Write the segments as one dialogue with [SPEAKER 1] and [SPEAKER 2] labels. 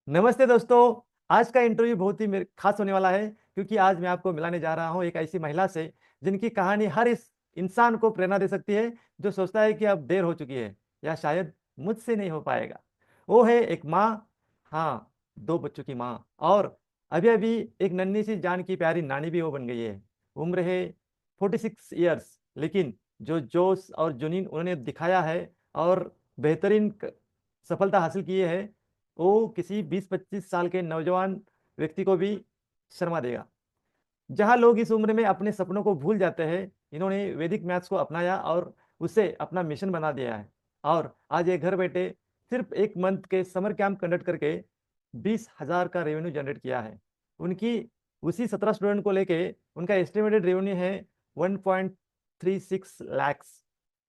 [SPEAKER 1] नमस्ते दोस्तों। आज का इंटरव्यू बहुत ही मेरे खास होने वाला है, क्योंकि आज मैं आपको मिलाने जा रहा हूं एक ऐसी महिला से जिनकी कहानी हर इस इंसान को प्रेरणा दे सकती है, जो सोचता है कि अब देर हो चुकी है या शायद मुझसे नहीं हो पाएगा। वो है एक माँ। हाँ, दो बच्चों की माँ। और अभी अभी एक नन्ही सी जान की प्यारी नानी भी वो बन गई है। उम्र है 46 ईयर्स, लेकिन जो जोश और जुनून उन्होंने दिखाया है और बेहतरीन सफलता हासिल की है, वो किसी 20-25 साल के नौजवान व्यक्ति को भी शर्मा देगा। जहां लोग इस उम्र में अपने सपनों को भूल जाते हैं, इन्होंने वैदिक मैथ्स को अपनाया और उसे अपना मिशन बना दिया है। और आज ये घर बैठे सिर्फ एक मंथ के समर कैंप कंडक्ट करके 20,000 का रेवेन्यू जनरेट किया है। उनकी उसी 17 स्टूडेंट को लेके उनका एस्टिमेटेड रेवेन्यू है 1.36 लैक्स,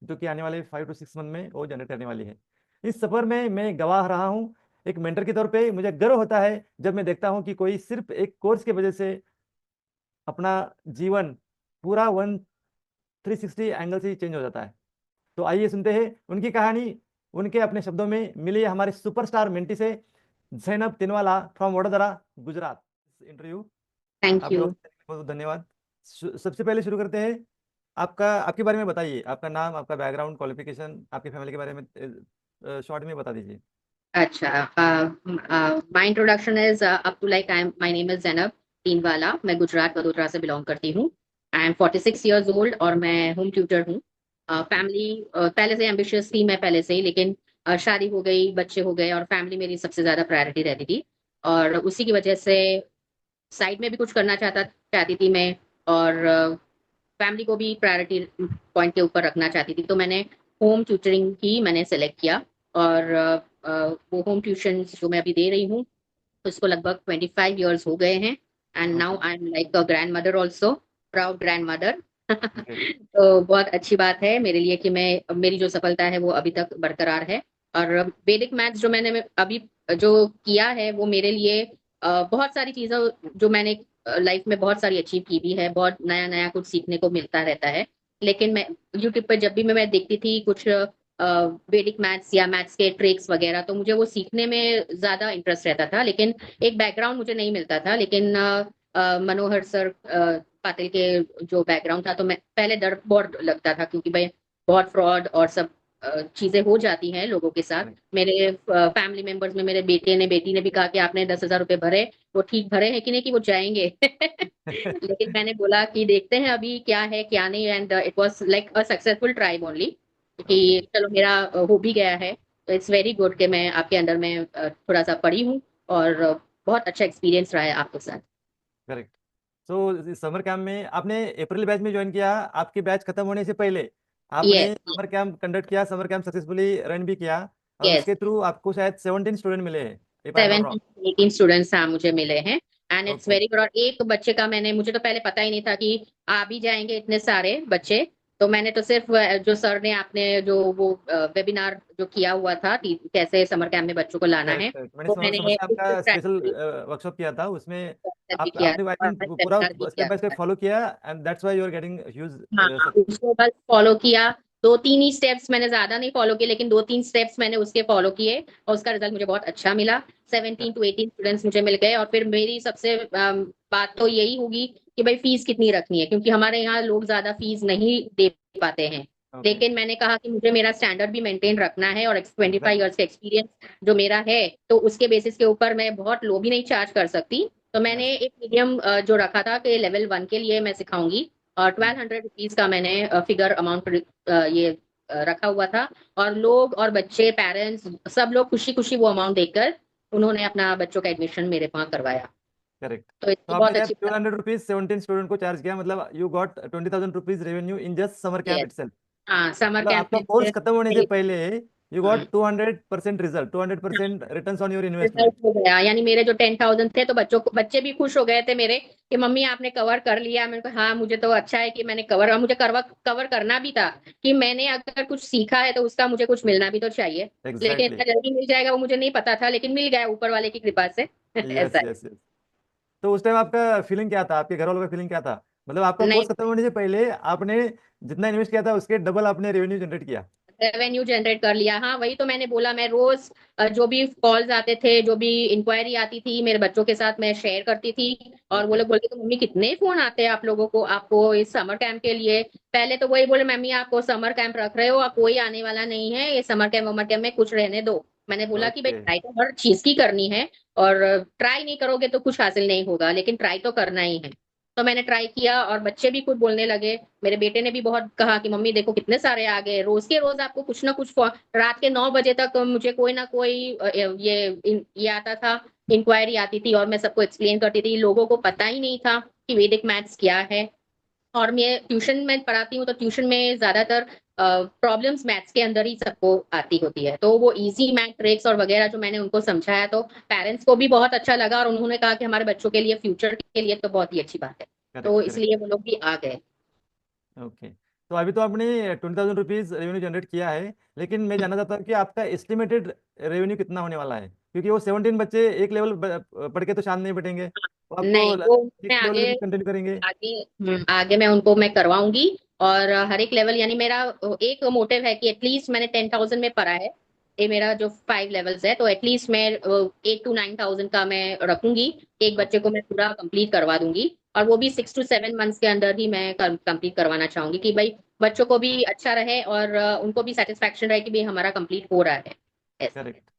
[SPEAKER 1] जो कि आने वाले 5 to 6 मंथ में वो जनरेट करने वाली है। इस सफर में मैं गवाह रहा हूँ। एक मेंटर के तौर पे मुझे गर्व होता है जब मैं देखता हूँ कि कोई सिर्फ एक कोर्स की वजह से अपना जीवन पूरा 360 एंगल से चेंज हो जाता है। तो आइए सुनते हैं उनकी कहानी, उनके अपने शब्दों में मिली है हमारे सुपरस्टार मेंटी से, Zainab Tinwala from Vadodara, Gujarat. Interview
[SPEAKER 2] thank
[SPEAKER 1] आप
[SPEAKER 2] यू।
[SPEAKER 1] लोग बहुत बहुत धन्यवाद। सबसे पहले शुरू करते हैं। आपका आपके बारे में बताइए, आपका नाम, आपका बैकग्राउंड, क्वालिफिकेशन, आपकी फैमिली के बारे में शॉर्ट में बता दीजिए।
[SPEAKER 2] अच्छा, my introduction is up to like my name is Zainab Tinwala. मैं गुजरात वडोदरा से बिलोंग करती हूँ। आई एम 46 इयर्स ओल्ड और मैं होम ट्यूटर हूँ। फैमिली पहले से एम्बिशियस थी मैं पहले से ही, लेकिन शादी हो गई, बच्चे हो गए और फैमिली मेरी सबसे ज्यादा प्रायोरिटी रहती थी। और उसी की वजह से साइड में भी कुछ करना चाहती थी मैं। और फैमिली को भी प्रायोरिटी पॉइंट के ऊपर रखना चाहती थी, तो मैंने होम ट्यूटरिंग ही मैंने सेलेक्ट किया। और वो होम ट्यूशन जो मैं अभी दे रही हूँ उसको लगभग 25 इयर्स हो गए हैं। And
[SPEAKER 1] okay.
[SPEAKER 2] Now I am like a grand mother also, proud grand mother.
[SPEAKER 1] Great.
[SPEAKER 2] तो बहुत अच्छी बात है मेरे लिए कि मैं मेरी जो सफलता है वो अभी तक बरकरार है। और वैदिक मैथ्स जो मैंने अभी जो किया है वो मेरे लिए बहुत सारी चीजें जो मैंने लाइफ में बहुत सारी अचीव की भी है, बहुत नया नया कुछ सीखने को मिलता रहता है। लेकिन मैं यूट्यूब पर जब भी मैं देखती थी कुछ वैदिक मैथ्स या मैथ्स के ट्रिक्स वगैरह, तो मुझे वो सीखने में ज्यादा इंटरेस्ट रहता था, लेकिन एक बैकग्राउंड मुझे नहीं मिलता था। लेकिन मनोहर सर पाटिल के जो बैकग्राउंड था, तो मैं पहले डर बहुत लगता था क्योंकि भाई बहुत फ्रॉड और सब चीजें हो जाती हैं लोगों के साथ।
[SPEAKER 1] करेक्ट।
[SPEAKER 2] मेरे फैमिली मेंबर्स में मेरे बेटी ने भी कहा कि आपने 10,000 रुपए भरे, वो ठीक भरे हैं कि नहीं कि वो जाएंगे। लेकिन मैंने बोला कि देखते हैं अभी क्या है क्या नहीं, and it was like a successful try only
[SPEAKER 1] okay.
[SPEAKER 2] कि चलो मेरा हो भी गया है। तो इट्स वेरी गुड कि मैं आपके अंडर में थोड़ा सा पढ़ी हूँ। और बहुत अच्छा एक्सपीरियंस रहा है आपके साथ।
[SPEAKER 1] करेक्ट। सो समर कैंप में आपने अप्रैल बैच में ज्वाइन किया, आपके बैच खत्म होने से पहले आपने
[SPEAKER 2] यस,
[SPEAKER 1] समर कैंप कंडक्ट किया, समर कैंप सक्सेसफुली रन भी किया, और
[SPEAKER 2] यस।
[SPEAKER 1] उसके थ्रू आपको शायद 17 स्टूडेंट मिले हैं, if I am not
[SPEAKER 2] 17 18 students हाँ मुझे मिले हैं। And it's
[SPEAKER 1] okay.
[SPEAKER 2] Very good. और एक बच्चे का मैंने मुझे तो पहले पता ही नहीं था कि आ भी जाएंगे इतने सारे बच्चे। तो मैंने तो सिर्फ जो सर ने आपने जो वो वेबिनार जो किया हुआ था कि कैसे समर कैंप में बच्चों को लाना
[SPEAKER 1] करेक्ट
[SPEAKER 2] है,
[SPEAKER 1] करेक्ट, मैंने
[SPEAKER 2] तो
[SPEAKER 1] समर
[SPEAKER 2] मैंने
[SPEAKER 1] कैंप का
[SPEAKER 2] उसको
[SPEAKER 1] स्पेशल
[SPEAKER 2] प्रैक्टिस
[SPEAKER 1] वर्कशॉप किया था, उसमें
[SPEAKER 2] भी
[SPEAKER 1] आप
[SPEAKER 2] किया
[SPEAKER 1] आपने आई
[SPEAKER 2] और
[SPEAKER 1] थिंक पूरा
[SPEAKER 2] सेमिनार भी
[SPEAKER 1] स्टेप
[SPEAKER 2] किया।
[SPEAKER 1] बाय स्टेप फॉलो किया, and that's why you are getting huge
[SPEAKER 2] हाँ,
[SPEAKER 1] सक्सेस।
[SPEAKER 2] उसको बस फॉलो किया। दो तीन ही स्टेप्स मैंने ज्यादा नहीं फॉलो किए, लेकिन दो तीन स्टेप्स मैंने उसके फॉलो किए और उसका रिजल्ट मुझे बहुत अच्छा मिला। 17 to 18 स्टूडेंट्स मुझे मिल गए। और फिर मेरी सबसे बात तो यही होगी कि भाई फीस कितनी रखनी है, क्योंकि हमारे यहाँ लोग ज्यादा फीस नहीं दे पाते हैं।
[SPEAKER 1] ओके।
[SPEAKER 2] लेकिन मैंने कहा कि मुझे मेरा स्टैंडर्ड भी मेंटेन रखना है और 25
[SPEAKER 1] एग्जैक्टली।
[SPEAKER 2] ईयर्स का एक्सपीरियंस जो मेरा है, तो उसके बेसिस के ऊपर मैं बहुत लो भी नहीं चार्ज कर सकती। तो मैंने
[SPEAKER 1] यस।
[SPEAKER 2] एक मीडियम जो रखा था कि लेवल 1 के लिए मैं सिखाऊंगी। और 1200 रुपीज का मैंने फिगर अमाउंट ये रखा हुआ था। और लोग और बच्चे पेरेंट्स सब लोग खुशी खुशी वो अमाउंट देकर उन्होंने अपना बच्चों का एडमिशन मेरे वहां करवाया।
[SPEAKER 1] करेक्ट।
[SPEAKER 2] तो
[SPEAKER 1] तो
[SPEAKER 2] इसकी
[SPEAKER 1] आपने
[SPEAKER 2] बहुत
[SPEAKER 1] शायद
[SPEAKER 2] अच्छी बात।
[SPEAKER 1] 1200 रुपीज 17 स्टूडेंट को चार्ज किया, मतलब you got 20,000 rupees revenue in just summer camp
[SPEAKER 2] yes.
[SPEAKER 1] Itself.
[SPEAKER 2] हाँ, समर
[SPEAKER 1] मतलब
[SPEAKER 2] कैंप
[SPEAKER 1] आपका
[SPEAKER 2] में
[SPEAKER 1] कोर्स
[SPEAKER 2] मुझे
[SPEAKER 1] खत्म होने से पहले यू
[SPEAKER 2] हाँ,
[SPEAKER 1] got 200% result, 200% return on your
[SPEAKER 2] result
[SPEAKER 1] investment.
[SPEAKER 2] हो गया। यानी मेरे जो 10,000 थे, तो बच्चे भी खुश हो गए थे मेरे कि मम्मी आपने कवर कर लिया। मैंने कहा हाँ, मुझे तो अच्छा है कि मैंने कवर, और मुझे कवर करना भी था कि मैंने अगर कुछ सीखा है तो उसका मुझे कुछ मिलना भी तो चाहिए। लेकिन
[SPEAKER 1] एग्जैक्टली।
[SPEAKER 2] इतना जल्दी मिल जाएगा वो मुझे नहीं पता था, लेकिन मिल गया ऊपर वाले की कृपा से।
[SPEAKER 1] यस
[SPEAKER 2] ऐसा
[SPEAKER 1] यस यस। तो उस टाइम आपका फीलिंग क्या था, आपके घर वालों का फीलिंग क्या था? मतलब आपका
[SPEAKER 2] है। नहीं,
[SPEAKER 1] कोर्स खत्म होने से पहले आपने जितना इन्वेस्ट किया था उसके डबल आपने रेवेन्यू जनरेट किया।
[SPEAKER 2] रेवेन्यू जनरेट कर लिया। हाँ वही तो मैंने बोला, मैं रोज जो भी कॉल्स आते थे, जो भी इंक्वायरी आती थी, मेरे बच्चों के साथ मैं शेयर करती थी। और वो
[SPEAKER 1] ओके।
[SPEAKER 2] लोग बोलते तो मम्मी कितने फोन आते हैं आप लोगों को, आपको इस समर कैंप के लिए। पहले तो वही बोले मम्मी आपको समर कैंप रख रहे हो, आप कोई आने वाला नहीं है, ये समर कैंप वमर कैंप में कुछ रहने दो। मैंने बोला कि भाई
[SPEAKER 1] ओके।
[SPEAKER 2] ट्राई तो हर चीज की करनी है, और ट्राई नहीं करोगे तो कुछ हासिल नहीं होगा, लेकिन ट्राई तो करना ही है। तो मैंने ट्राई किया और बच्चे भी खुद बोलने लगे। मेरे बेटे ने भी बहुत कहा कि मम्मी देखो कितने सारे आ गए, रोज के रोज आपको कुछ ना कुछ रात के 9 बजे तक मुझे कोई ना कोई ये आता था, इंक्वायरी आती थी, और मैं सबको एक्सप्लेन करती थी। लोगों को पता ही नहीं था कि वैदिक मैथ्स क्या है। और मैं ट्यूशन में पढ़ाती हूँ, तो ट्यूशन में ज्यादातर प्रॉब्लम्स मैथ्स के अंदर ही सबको आती होती है, तो वो इजी मैथ ट्रिक्स और वगैरह जो मैंने उनको समझाया, तो पेरेंट्स को भी बहुत अच्छा लगा, और उन्होंने कहा कि हमारे बच्चों के लिए, फ्यूचर के लिए तो बहुत ही अच्छी बात है।
[SPEAKER 1] करेक्ट
[SPEAKER 2] तो
[SPEAKER 1] करेक्ट।
[SPEAKER 2] इसलिए वो लोग भी आ गए।
[SPEAKER 1] ओके। तो अभी तो आपने 20,000 रुपीज रेवेन्यू जनरेट किया है, लेकिन मैं जानना चाहता हूँ कि आपका एस्टिमेटेड रेवेन्यू कितना होने वाला है, क्योंकि वो 17 बच्चे एक लेवल पढ़ के तो शांत नहीं बैठेंगे, वो आपको
[SPEAKER 2] नहीं वो मैं
[SPEAKER 1] नेक्स्ट लेवल में
[SPEAKER 2] आगे
[SPEAKER 1] भी कंटिन्यू करेंगे।
[SPEAKER 2] आगे आगे मैं उनको मैं करवाऊंगी। और हर एक लेवल, यानी मेरा एक मोटिव है कि एटलीस्ट मैंने 10,000 में पढ़ा है, ये मेरा जो 5 लेवल्स है, तो एटलीस्ट मैं 8 to 9,000 का मैं रखूंगी। एक बच्चे
[SPEAKER 1] ओके।
[SPEAKER 2] को मैं पूरा कंप्लीट करवा दूंगी, और वो भी 6 to 7 मंथ्स के अंदर ही मैं कंप्लीट करवाना चाहूंगी, कि भाई बच्चों को भी अच्छा रहे, और उनको भी सेटिस्फेक्शन रहे कि भाई हमारा कंप्लीट हो रहा है। ऐसा है।
[SPEAKER 1] करेक्ट।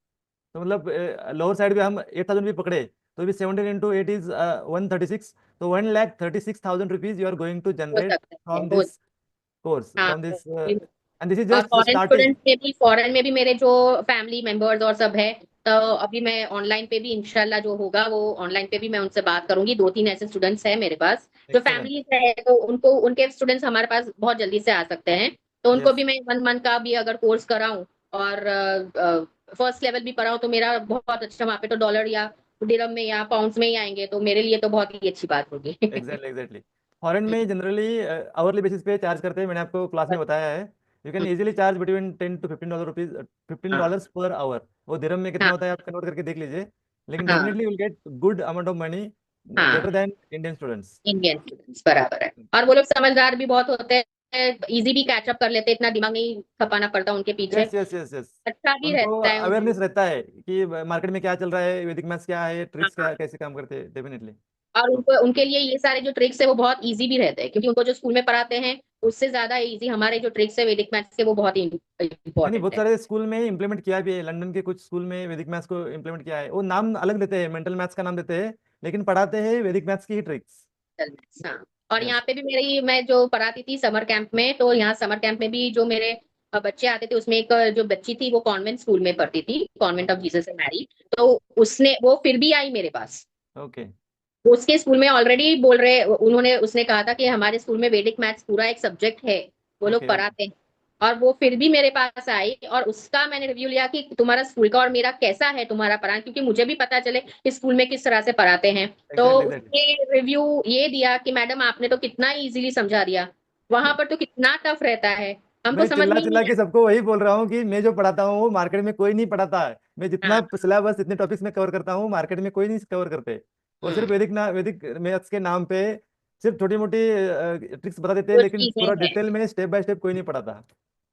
[SPEAKER 1] तो मतलब लोअर साइड भी हम 8,000 भी पकड़े तो भी 17 into 8 इज 136, तो 1,36,000 rupees you are going to
[SPEAKER 2] हो
[SPEAKER 1] जनरेट
[SPEAKER 2] सकता है
[SPEAKER 1] फ्रॉम
[SPEAKER 2] हो।
[SPEAKER 1] दिस कोर्स,
[SPEAKER 2] हाँ
[SPEAKER 1] फ्रॉम दिस,
[SPEAKER 2] तो
[SPEAKER 1] एंड दिस इज
[SPEAKER 2] और
[SPEAKER 1] जस्ट स्टार्टिंग।
[SPEAKER 2] फॉरेन में भी मेरे जो फैमिली मेंबर्स और सब है, तो अभी मैं ऑनलाइन पे भी इंशाल्लाह जो होगा वो ऑनलाइन पे भी मैं उनसे बात करूंगी। 2-3 ऐसे स्टूडेंट्स हैं मेरे पास जो
[SPEAKER 1] एक्सेलेंट।
[SPEAKER 2] फैमिली है, तो उनको उनके स्टूडेंट्स हमारे पास बहुत जल्दी से आ सकते हैं, तो उनको
[SPEAKER 1] यस।
[SPEAKER 2] भी मैं 1 मंथ का भी अगर कोर्स कराऊं, और फर्स्ट लेवल भी पढ़ाऊं, तो मेरा बहुत अच्छा, वहाँ पे तो डॉलर या दिरहम में या पाउंड्स में ही आएंगे, तो मेरे लिए तो बहुत ही अच्छी बात होगी।
[SPEAKER 1] Exactly exactly. फॉरेन में जनरली आवरली बेसिस पे चार्ज करते हैं, मैंने आपको क्लास में बताया है। You can easily charge between $10 to $15 rupees,
[SPEAKER 2] हाँ
[SPEAKER 1] $15 पर आवर। वो दिरहम में कितना
[SPEAKER 2] हाँ
[SPEAKER 1] होता है आप कन्वर्ट करके देख लीजिए, लेकिन
[SPEAKER 2] हाँ
[SPEAKER 1] definitely will get good amount of money,
[SPEAKER 2] हाँ।
[SPEAKER 1] Better than Indian students.
[SPEAKER 2] Indian students बराबर है, और वो लोग समझदार भी बहुत होते हैं, इजी भी कैचअप कर लेते हैं, इतना दिमाग नहीं खपाना पड़ता उनके पीछे।
[SPEAKER 1] Yes yes yes yes.
[SPEAKER 2] अच्छा भी
[SPEAKER 1] उनको
[SPEAKER 2] रहता है उन।
[SPEAKER 1] अवेयरनेस रहता है कि मार्केट में क्या चल रहा है, वैदिक मैथ्स क्या है,
[SPEAKER 2] हाँ
[SPEAKER 1] ट्रिक्स क्या
[SPEAKER 2] हाँ।
[SPEAKER 1] है, कैसे काम करते हैं, डेफिनेटली।
[SPEAKER 2] और
[SPEAKER 1] ओके।
[SPEAKER 2] उनको उनके लिए ये सारे जो ट्रिक्स है वो बहुत इजी भी रहते हैं, क्योंकि उनको जो स्कूल में पढ़ाते हैं उससे ज्यादा इजी हमारे जो ट्रिक्स है वैदिक मैथ्स के, वो बहुत ही
[SPEAKER 1] नहीं नहीं,
[SPEAKER 2] इंपॉर्टेंट
[SPEAKER 1] बहुत
[SPEAKER 2] है।
[SPEAKER 1] सारे स्कूल में इम्प्लीमेंट किया भी है, लंदन के कुछ स्कूल में वैदिक मैथ्स को इम्प्लीमेंट किया है। वो नाम अलग देते हैं, मेंटल मैथ्स का नाम देते हैं, लेकिन पढ़ाते हैं वैदिक मैथ्स की ही ट्रिक्स।
[SPEAKER 2] हाँ। और
[SPEAKER 1] यस।
[SPEAKER 2] यहाँ पे भी मेरी, मैं जो पढ़ाती थी समर कैंप में, तो यहाँ समर कैंप में भी जो मेरे बच्चे आते थे, उसमें एक जो बच्ची थी वो कॉन्वेंट स्कूल में पढ़ती थी, कॉन्वेंट ऑफ
[SPEAKER 1] ओके।
[SPEAKER 2] जीसस से मैरी। तो उसने वो फिर भी आई मेरे पास।
[SPEAKER 1] ओके।
[SPEAKER 2] उसके स्कूल में ऑलरेडी बोल रहे, उन्होंने उसने कहा था कि हमारे स्कूल में वैदिक मैथ्स पूरा एक सब्जेक्ट है, वो लोग
[SPEAKER 1] ओके। ओके।
[SPEAKER 2] पढ़ाते हैं। और वो फिर भी मेरे पास आई, और उसका मैंने रिव्यू लिया कि तुम्हारा स्कूल का और मेरा कैसा है तुम्हारा पढ़ाना, क्योंकि मुझे भी पता चले कि स्कूल में किस तरह से पढ़ाते हैं। तो
[SPEAKER 1] एग्जैक्टली एग्जैक्टली।
[SPEAKER 2] उसने रिव्यू ये दिया कि मैडम आपने तो कितना इजीली समझा दिया, वहां पर तो कितना टफ रहता है, हमको
[SPEAKER 1] मैं
[SPEAKER 2] समझ
[SPEAKER 1] चिल्ला
[SPEAKER 2] में ही
[SPEAKER 1] चिल्ला
[SPEAKER 2] नहीं
[SPEAKER 1] के सबको वही बोल रहा हूँ कि मैं जो पढ़ाता हूँ वो मार्केट में कोई नहीं पढ़ाता है। मैं जितना
[SPEAKER 2] आता।
[SPEAKER 1] सिलेबस इतने टॉपिक्स में कवर करता हूँ मार्केट में कोई नहीं कवर करते। वो
[SPEAKER 2] हाँ
[SPEAKER 1] सिर्फ वैदिक मैथ्स के नाम पे सिर्फ छोटी मोटी ट्रिक्स बता देते हैं,
[SPEAKER 2] जो
[SPEAKER 1] लेकिन
[SPEAKER 2] चीजें
[SPEAKER 1] पूरा
[SPEAKER 2] हैं
[SPEAKER 1] डिटेल में स्टेप बाय स्टेप कोई नहीं पढ़ाता।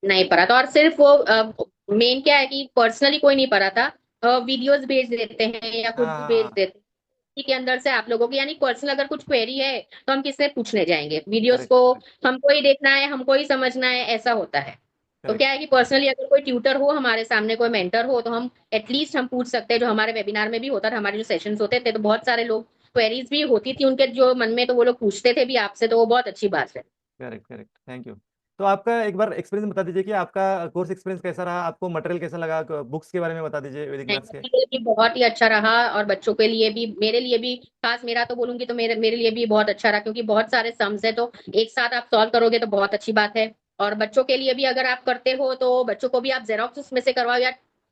[SPEAKER 2] नहीं पढ़ा था, और सिर्फ वो मेन क्या है कि पर्सनली कोई नहीं पढ़ा था, वीडियोस भेज देते हैं या खुद भेज
[SPEAKER 1] हाँ।
[SPEAKER 2] देते हैं, उसी के अंदर से आप लोगों की, यानी पर्सनल अगर कुछ क्वेरी है तो हम किससे पूछने जाएंगे, वीडियोस
[SPEAKER 1] करेक्ट
[SPEAKER 2] को
[SPEAKER 1] करेक्ट
[SPEAKER 2] हमको ही देखना है, हमको ही समझना है, ऐसा होता है। तो
[SPEAKER 1] करेक्ट।
[SPEAKER 2] क्या है कि पर्सनली अगर कोई ट्यूटर हो हमारे सामने, कोई मेंटर हो, तो हम एटलीस्ट हम पूछ सकते हैं, जो हमारे वेबिनार में भी होता था, हमारे जो सेशंस होते थे, तो बहुत सारे लोग क्वेरीज भी होती थी उनके जो मन में, तो वो लोग पूछते थे भी आपसे, तो वो बहुत अच्छी बात है।
[SPEAKER 1] Correct correct, thank you. तो आपका एक बार एक्सपीरियंस बता दीजिए कि आपका कोर्स एक्सपीरियंस कैसा रहा, आपको मटेरियल कैसा लगा, बुक्स के बारे में बता दीजिए वैदिक
[SPEAKER 2] नहीं,
[SPEAKER 1] मैथ्स के।
[SPEAKER 2] मटेरियल भी बहुत ही अच्छा रहा, और बच्चों के लिए भी, मेरे लिए भी, खास मेरा तो बोलूंगी तो मेरे मेरे लिए भी बहुत अच्छा रहा, क्योंकि बहुत सारे सम्स है, तो एक साथ आप सॉल्व करोगे तो बहुत अच्छी बात है। और बच्चों के लिए भी अगर आप करते हो, तो बच्चों को भी आप जेरोक्स उसमें से करवाओ या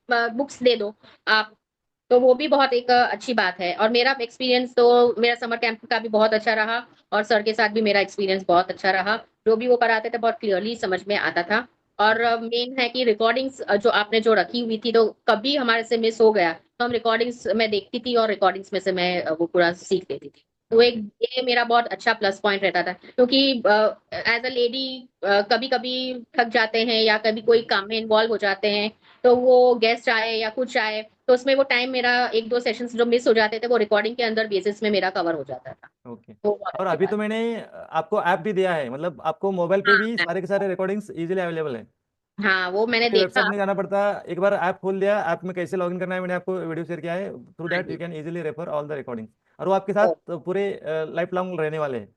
[SPEAKER 2] बुक्स दे दो आप, तो वो भी बहुत एक अच्छी बात है। और मेरा एक्सपीरियंस तो, मेरा समर कैंप का भी बहुत अच्छा रहा, और सर के साथ भी मेरा एक्सपीरियंस बहुत अच्छा रहा, जो भी वो पढ़ाते थे बहुत क्लियरली समझ में आता था। और मेन है कि रिकॉर्डिंग्स जो आपने जो रखी हुई थी, तो कभी हमारे से मिस हो गया तो हम रिकॉर्डिंग्स में देखती थी, और रिकॉर्डिंग्स में से मैं वो पूरा सीख लेती थी। तो एक
[SPEAKER 1] ओके।
[SPEAKER 2] ये मेरा बहुत अच्छा प्लस पॉइंट रहता था, क्योंकि एज अ लेडी कभी कभी थक जाते हैं या कभी कोई काम में इन्वॉल्व हो जाते हैं, तो वो गेस्ट आए या कुछ आए तो उसमें वो टाइम मेरा एक दो सेशंस जो मिस हो जाते थे वो रिकॉर्डिंग के अंदर बेसिस में मेरा कवर हो जाता था।
[SPEAKER 1] ओके।
[SPEAKER 2] वो बहुत
[SPEAKER 1] और
[SPEAKER 2] अच्छी
[SPEAKER 1] अभी
[SPEAKER 2] बात
[SPEAKER 1] तो मैंने आपको ऐप भी दिया है, मतलब आपको मोबाइल
[SPEAKER 2] है।
[SPEAKER 1] पे भी
[SPEAKER 2] हाँ,
[SPEAKER 1] सारे के सारे रिकॉर्डिंग्स इजीली अवेलेबल है।
[SPEAKER 2] हाँ, वो मैंने
[SPEAKER 1] कभी
[SPEAKER 2] देखा।
[SPEAKER 1] वेबसाइट नहीं जाना पड़ता, एक बार ऐप खोल दिया, ऐप में कैसे लॉगिन करना है मैंने आपको वीडियो शेयर किया है। थ्रू
[SPEAKER 2] हाँ
[SPEAKER 1] दैट यू
[SPEAKER 2] जी।
[SPEAKER 1] Can easily refer all the recordings, और वो आपके
[SPEAKER 2] ओ,
[SPEAKER 1] साथ पूरे लाइफ लॉन्ग रहने वाले हैं।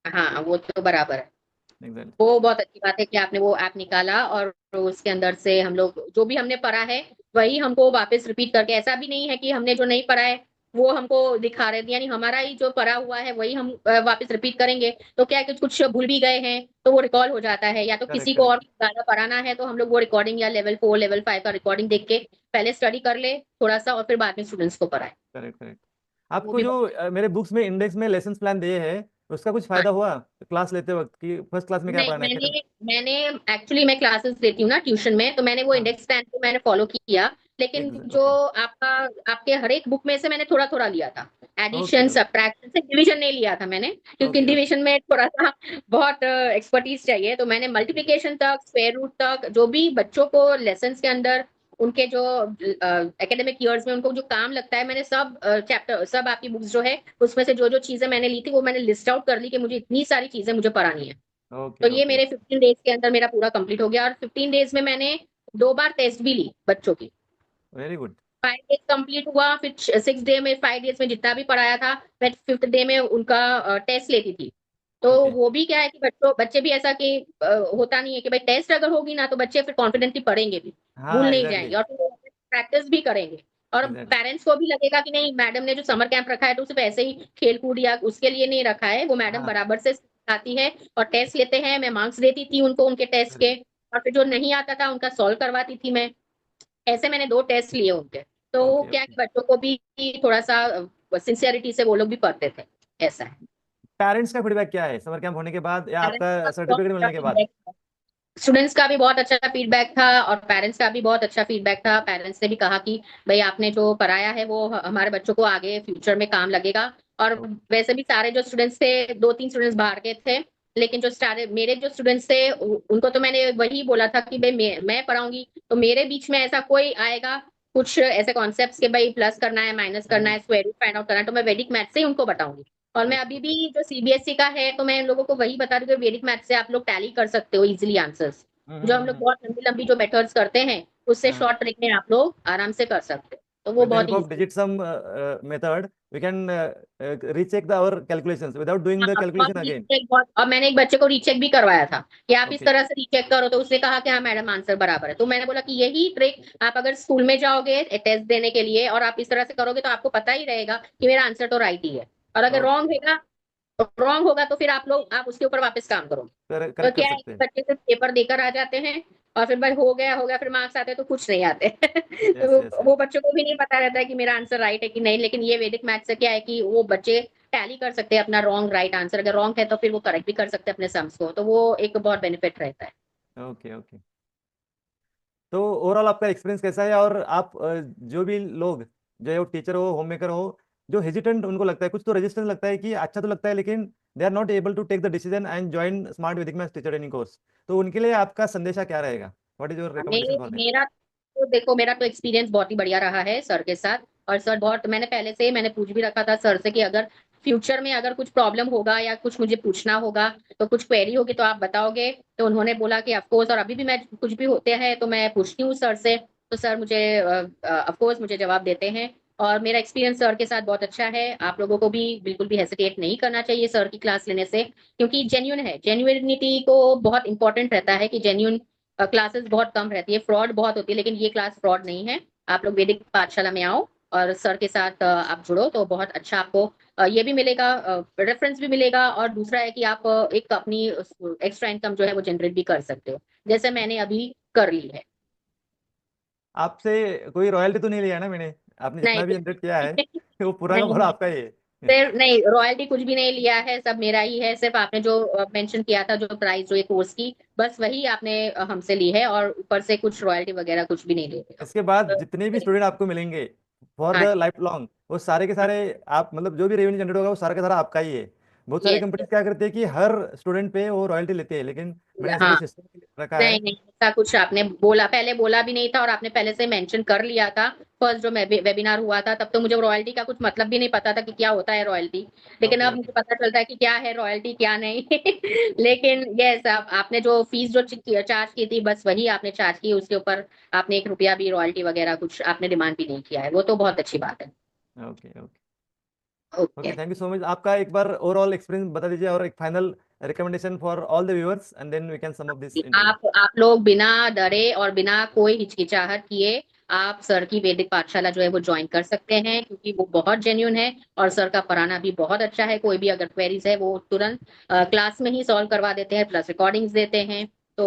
[SPEAKER 2] हाँ, वो तो बराबर है।
[SPEAKER 1] एग्जैक्टली।
[SPEAKER 2] वो बहुत अच्छी बात है कि आपने वो ऐप निकाला और उसके अंदर से हम लोग जो भी हमने पढ़ा है वही हमको वापस रिपीट करके, ऐसा भी नहीं है कि हमने जो नहीं पढ़ा है वो हमको दिखा रहे थे, यानी हमारा ही जो पढ़ा हुआ है वही हम वापस रिपीट करेंगे तो क्या है कि कुछ भूल भी गए हैं तो वो रिकॉल हो जाता है, या तो किसी
[SPEAKER 1] करेक्ट
[SPEAKER 2] को
[SPEAKER 1] करेक्ट।
[SPEAKER 2] और ज्यादा पढ़ाना है तो हम लोग वो रिकॉर्डिंग या लेवल 4 लेवल 5 का रिकॉर्डिंग देख के पहले स्टडी कर ले थोड़ा सा और फिर बाद में स्टूडेंट्स को पढ़ाए।
[SPEAKER 1] Correct correct.
[SPEAKER 2] वो
[SPEAKER 1] आपको
[SPEAKER 2] भी
[SPEAKER 1] जो
[SPEAKER 2] बहुत।
[SPEAKER 1] मेरे बुक्स में इंडेक्स में लेसन प्लान दिए हैं, उसका कुछ
[SPEAKER 2] हाँ,
[SPEAKER 1] फायदा हुआ क्लास लेते वक्त कि फर्स्ट क्लास में क्या
[SPEAKER 2] नहीं,
[SPEAKER 1] पढ़ाना है फिर?
[SPEAKER 2] मैंने मैंने एक्चुअली मैं क्लासेस देती हूँ ना ट्यूशन में, तो मैंने वो
[SPEAKER 1] हाँ।
[SPEAKER 2] इंडेक्स प्लान को मैंने फॉलो किया। लेकिन जो
[SPEAKER 1] ओके
[SPEAKER 2] आपका आपके हर एक बुक में से मैंने थोड़ा थोड़ा लिया था,
[SPEAKER 1] ओके
[SPEAKER 2] एडिशन सब्ट्रैक्शन से डिवीजन नहीं लिया था मैंने, क्योंकि
[SPEAKER 1] ओके ओके।
[SPEAKER 2] डिवीजन में थोड़ा सा बहुत एक्सपर्टीज चाहिए, तो मैंने
[SPEAKER 1] ओके
[SPEAKER 2] मल्टीप्लिकेशन तक स्क्वायर रूट तक जो भी बच्चों को लेसन के अंदर उनके जो एकेडमिक ईयर्स में उनको जो काम लगता है, मैंने सब चैप्टर सब आपकी बुक्स जो है उसमें से जो जो चीजें मैंने ली थी वो मैंने लिस्ट आउट कर ली कि मुझे इतनी सारी चीजें मुझे पढ़ानी है। तो
[SPEAKER 1] ओके
[SPEAKER 2] ये
[SPEAKER 1] ओके।
[SPEAKER 2] मेरे 15 डेज के अंदर मेरा पूरा कंप्लीट हो गया, और 15 डेज में मैंने 2 बार टेस्ट भी ली बच्चों की।
[SPEAKER 1] Very good.
[SPEAKER 2] 5 डेज कंप्लीट हुआ, फिर 6 डे में 5 डेज में जितना भी पढ़ाया था मैं 5th डे में उनका टेस्ट लेती थी। तो
[SPEAKER 1] ओके।
[SPEAKER 2] वो भी क्या है कि बच्चे भी ऐसा कि होता नहीं है कि भाई टेस्ट अगर होगी ना तो बच्चे फिर कॉन्फिडेंटली पढ़ेंगे भी, भूल
[SPEAKER 1] हाँ
[SPEAKER 2] नहीं
[SPEAKER 1] एग्जैक्टली।
[SPEAKER 2] जाएंगे और फिर प्रैक्टिस भी करेंगे। और
[SPEAKER 1] एग्जैक्टली।
[SPEAKER 2] पेरेंट्स को भी लगेगा कि नहीं, मैडम ने जो समर कैंप रखा है तो सिर्फ ऐसे ही खेल कूद या उसके लिए नहीं रखा है, वो मैडम
[SPEAKER 1] हाँ।
[SPEAKER 2] बराबर से सिखाती है और टेस्ट लेते हैं, मैं मार्क्स देती थी उनको उनके टेस्ट
[SPEAKER 1] वेरी
[SPEAKER 2] के, और फिर जो नहीं आता था उनका सॉल्व करवाती थी मैं। ऐसे मैंने 2 टेस्ट लिए उनके। तो वो
[SPEAKER 1] ओके
[SPEAKER 2] क्या
[SPEAKER 1] ओके।
[SPEAKER 2] कि बच्चों को भी थोड़ा सा सिंसियरिटी से वो लोग भी पढ़ते थे, ऐसा है।
[SPEAKER 1] पेरेंट्स का फीडबैक क्या है समर कैंप होने के बाद या
[SPEAKER 2] पेरेंट्स का
[SPEAKER 1] आपका
[SPEAKER 2] भी बहुत
[SPEAKER 1] सर्टिफिकेट
[SPEAKER 2] अच्छा
[SPEAKER 1] मिलने के बाद?
[SPEAKER 2] फीडबैक था, स्टूडेंट्स का भी बहुत अच्छा फीडबैक था और पेरेंट्स का भी बहुत अच्छा फीडबैक था। पेरेंट्स ने भी कहा कि भाई आपने जो पढ़ाया है वो हमारे बच्चों को आगे फ्यूचर में काम लगेगा। और वैसे भी सारे जो स्टूडेंट्स थे, 2-3 स्टूडेंट्स बाहर के थे, लेकिन जो सारे मेरे जो स्टूडेंट्स थे उनको तो मैंने वही बोला था कि भाई मैं पढ़ाऊंगी तो मेरे बीच में ऐसा कोई आएगा कुछ ऐसे कॉन्सेप्ट्स के भाई प्लस करना है माइनस करना है स्क्वायर रूट फाइंड आउट करना है तो मैं वैदिक मैथ से ही उनको बताऊंगी। और मैं अभी
[SPEAKER 1] ओके।
[SPEAKER 2] भी जो सीबीएसई का है तो मैं इन लोगों को वही बता रही हूँ कि वैदिक मैथ से आप लोग टैली कर सकते हो इजिली आंसर्स। जो हम लोग
[SPEAKER 1] हम्म।
[SPEAKER 2] बहुत लंबी लंबी जो मेथड्स करते हैं उससे
[SPEAKER 1] हाँ।
[SPEAKER 2] शॉर्ट ट्रिक में आप लोग आराम से कर सकते हो, तो वो
[SPEAKER 1] With the
[SPEAKER 2] बहुत
[SPEAKER 1] help of
[SPEAKER 2] easy.
[SPEAKER 1] digit sum method, we can recheck our calculations without doing the
[SPEAKER 2] हाँ,
[SPEAKER 1] calculation again.
[SPEAKER 2] और मैंने एक बच्चे को रीचेक भी करवाया था कि आप इस
[SPEAKER 1] Okay.
[SPEAKER 2] तरह से रीचेक करो, तो उसने कहा कि हाँ मैडम आंसर बराबर है। तो मैंने बोला कि यही ट्रिक आप अगर स्कूल में जाओगे टेस्ट देने के लिए और आप इस तरह से करोगे तो आपको पता ही रहेगा कि मेरा आंसर तो राइट ही है। और अगर
[SPEAKER 1] Okay.
[SPEAKER 2] रॉन्ग होगा तो फिर आप उसके ऊपर वापस काम करोगे। तो
[SPEAKER 1] करेक्ट कर
[SPEAKER 2] क्या है
[SPEAKER 1] सकते
[SPEAKER 2] कि
[SPEAKER 1] हैं।
[SPEAKER 2] बच्चे सिर्फ पेपर देकर आ जाते हैं और फिर भाई हो गया फिर मार्क्स आते हैं तो कुछ नहीं आते। तो
[SPEAKER 1] यस यस यस।
[SPEAKER 2] वो बच्चों को भी नहीं पता रहता है कि मेरा आंसर राइट है कि नहीं, लेकिन ये वैदिक मैथ से क्या है कि वो बच्चे टैली कर सकते हैं अपना रॉन्ग राइट आंसर, अगर रॉन्ग है तो फिर वो करेक्ट भी कर सकते हैं अपने सम्स को, तो वो एक बहुत बेनिफिट रहता है।
[SPEAKER 1] Okay okay. तो ओवरऑल आपका एक्सपीरियंस कैसा है? और आप जो भी लोग, जो है वो टीचर हो, होम मेकर हो, जो हेजिटेंट उनको लगता है, कुछ तो रेजिस्टेंस लगता है कि अच्छा तो लगता है लेकिन they are not able to take the decision and join smart Vedic maths teacher training course, तो उनके लिए आपका संदेशा क्या रहेगा? What is your recommendation for them?
[SPEAKER 2] मेरा तो देखो, मेरा तो एक्सपीरियंस बहुत ही बढ़िया रहा है सर के साथ। और सर बहुत, मैंने पहले से मैंने पूछ भी रखा था सर से कि अगर फ्यूचर में अगर कुछ प्रॉब्लम होगा या कुछ मुझे पूछना होगा तो कुछ क्वेरी होगी तो आप बताओगे, तो उन्होंने बोला कि ऑफकोर्स, और अभी भी मैं कुछ भी होते हैं तो मैं पूछती हूँ सर से, तो सर मुझे ऑफकोर्स मुझे जवाब देते हैं। और मेरा एक्सपीरियंस सर के साथ बहुत अच्छा है। आप लोगों को भी बिल्कुल भी हेसिटेट नहीं करना चाहिए सर की क्लास लेने से, क्योंकि जेन्यून है, जेन्युइनिटी को बहुत इंपॉर्टेंट रहता है कि जेन्यून क्लासेस बहुत कम रहती है, फ्रॉड बहुत होती है, लेकिन ये क्लास फ्रॉड नहीं है। आप लोग वैदिक पाठशाला में आओ और सर के साथ आप जुड़ो तो बहुत अच्छा आपको ये भी मिलेगा, रेफरेंस भी मिलेगा, और दूसरा है कि आप एक अपनी एक्स्ट्रा इनकम जो है वो जनरेट भी कर सकते हो, जैसे मैंने अभी कर ली है।
[SPEAKER 1] आपसे कोई रॉयल्टी तो नहीं लिया ना मैंने? आपने
[SPEAKER 2] नहीं,
[SPEAKER 1] जितना भी जनरेट किया है वो पूरा का
[SPEAKER 2] नहीं,
[SPEAKER 1] पूरा
[SPEAKER 2] नहीं,
[SPEAKER 1] आपका ही है।
[SPEAKER 2] सिर्फ नहीं, रॉयल्टी कुछ भी नहीं लिया है, सब मेरा ही है। सिर्फ आपने जो मेंशन किया था जो प्राइस जो ये कोर्स की, बस वही आपने हमसे ली है, और ऊपर से कुछ रॉयल्टी वगैरह कुछ भी नहीं ले रहे
[SPEAKER 1] इसके बाद
[SPEAKER 2] हो।
[SPEAKER 1] जितने भी स्टूडेंट आपको मिलेंगे फॉर
[SPEAKER 2] हाँ
[SPEAKER 1] द
[SPEAKER 2] जी।
[SPEAKER 1] लाइफ लॉन्ग, वो सारे के सारे आप मतलब जो भी रेवेन्यू जनरेट होगा वो सारा का सारा आपका ही है। बहुत सारी
[SPEAKER 2] यस।
[SPEAKER 1] कंपनीज क्या करती है कि हर स्टूडेंट पे वो रॉयल्टी लेते हैं, लेकिन मैंने ऐसा कोई
[SPEAKER 2] हाँ।
[SPEAKER 1] सिस्टम रखा है।
[SPEAKER 2] नहीं नहीं, ऐसा कुछ आपने बोला, पहले बोला भी नहीं था, और आपने पहले से मेंशन कर लिया था। फर्स्ट जो वेबिनार हुआ था तब तो मुझे रॉयल्टी का कुछ मतलब भी नहीं पता था कि क्या होता है रॉयल्टी। लेकिन
[SPEAKER 1] ओके
[SPEAKER 2] अब
[SPEAKER 1] ओके।
[SPEAKER 2] मुझे पता चलता है कि क्या है रॉयल्टी क्या नहीं। लेकिन यस, आपने जो फीस जो चार्ज की थी बस वही आपने चार्ज की, उसके ऊपर आपने 1 रुपया भी रॉयल्टी वगैरह कुछ आपने डिमांड भी नहीं किया है, वो तो बहुत अच्छी बात है।
[SPEAKER 1] Okay okay.
[SPEAKER 2] Okay.
[SPEAKER 1] Okay, thank you so much. आपका एक बार ओवरऑल एक्सपीरियंस बता दीजिए और एक final recommendation for all the viewers and then we can sum up this interview.
[SPEAKER 2] आप लोग बिना डरे और बिना कोई हिचकिचाहट किए आप सर की वैदिक पाठशाला जो है वो ज्वाइन कर सकते हैं, क्योंकि वो बहुत जेन्यून है और सर का पढ़ाना भी बहुत अच्छा है। कोई भी अगर क्वेरीज है वो तुरंत क्लास में ही सॉल्व करवा देते हैं, प्लस रिकॉर्डिंग्स देते हैं। तो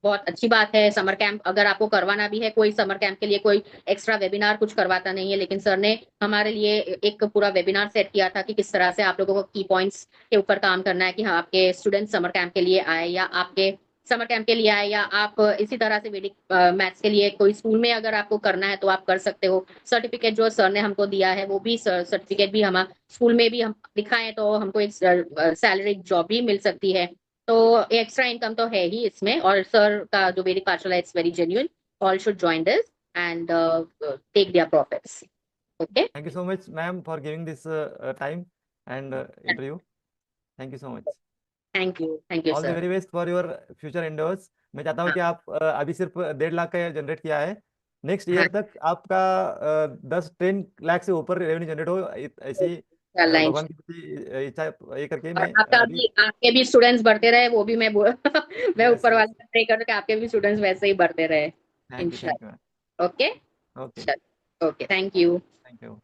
[SPEAKER 2] बहुत अच्छी बात है। समर कैंप अगर आपको करवाना भी है, कोई समर कैंप के लिए कोई एक्स्ट्रा वेबिनार कुछ करवाता नहीं है, लेकिन सर ने हमारे लिए एक पूरा वेबिनार सेट किया था कि किस तरह से आप लोगों को की पॉइंट्स के ऊपर काम करना है, कि हाँ आपके स्टूडेंट समर कैंप के लिए आए या आपके समर कैंप के लिए आए या आप इसी तरह से वेदिक मैथ्स के लिए कोई स्कूल में अगर आपको करना है तो आप कर सकते हो। सर्टिफिकेट जो सर ने हमको दिया है वो भी सर्टिफिकेट भी हम स्कूल में भी हम दिखाएं तो हमको एक सैलरी जॉब भी मिल सकती है। तो एक्स्ट्रा इनकम तो है ही इसमें, और सर का जो वेदिक पाठशाला it's very genuine. All should join this and take their profits. Okay.
[SPEAKER 1] Thank you so much ma'am for giving this time and interview. Thank you so much.
[SPEAKER 2] Thank you
[SPEAKER 1] all the
[SPEAKER 2] sir.
[SPEAKER 1] Very best for your future endeavours. मैं चाहता हूँ
[SPEAKER 2] हाँ
[SPEAKER 1] कि आप अभी सिर्फ 1.5 लाख का generate किया है, नेक्स्ट
[SPEAKER 2] हाँ।
[SPEAKER 1] ईयर तक आपका 10-10 लाख से ऊपर रेवेन्यू जनरेट हो, ऐसी
[SPEAKER 2] इंशाल्लाह।
[SPEAKER 1] भगवान की प्रति इच्छा ये करके
[SPEAKER 2] और
[SPEAKER 1] मैं
[SPEAKER 2] आपका
[SPEAKER 1] अभी।
[SPEAKER 2] भी, आपके भी स्टूडेंट्स बढ़ते रहे, वो भी मैं मैं
[SPEAKER 1] यस
[SPEAKER 2] ऊपर
[SPEAKER 1] यस।
[SPEAKER 2] वाले से प्रे करूँ कि आपके भी स्टूडेंट्स वैसे ही बढ़ते रहे।
[SPEAKER 1] Thank you ma'am.
[SPEAKER 2] इंशाल्लाह। ओके।
[SPEAKER 1] ओके।
[SPEAKER 2] चलो, okay, thank you.
[SPEAKER 1] Thank you.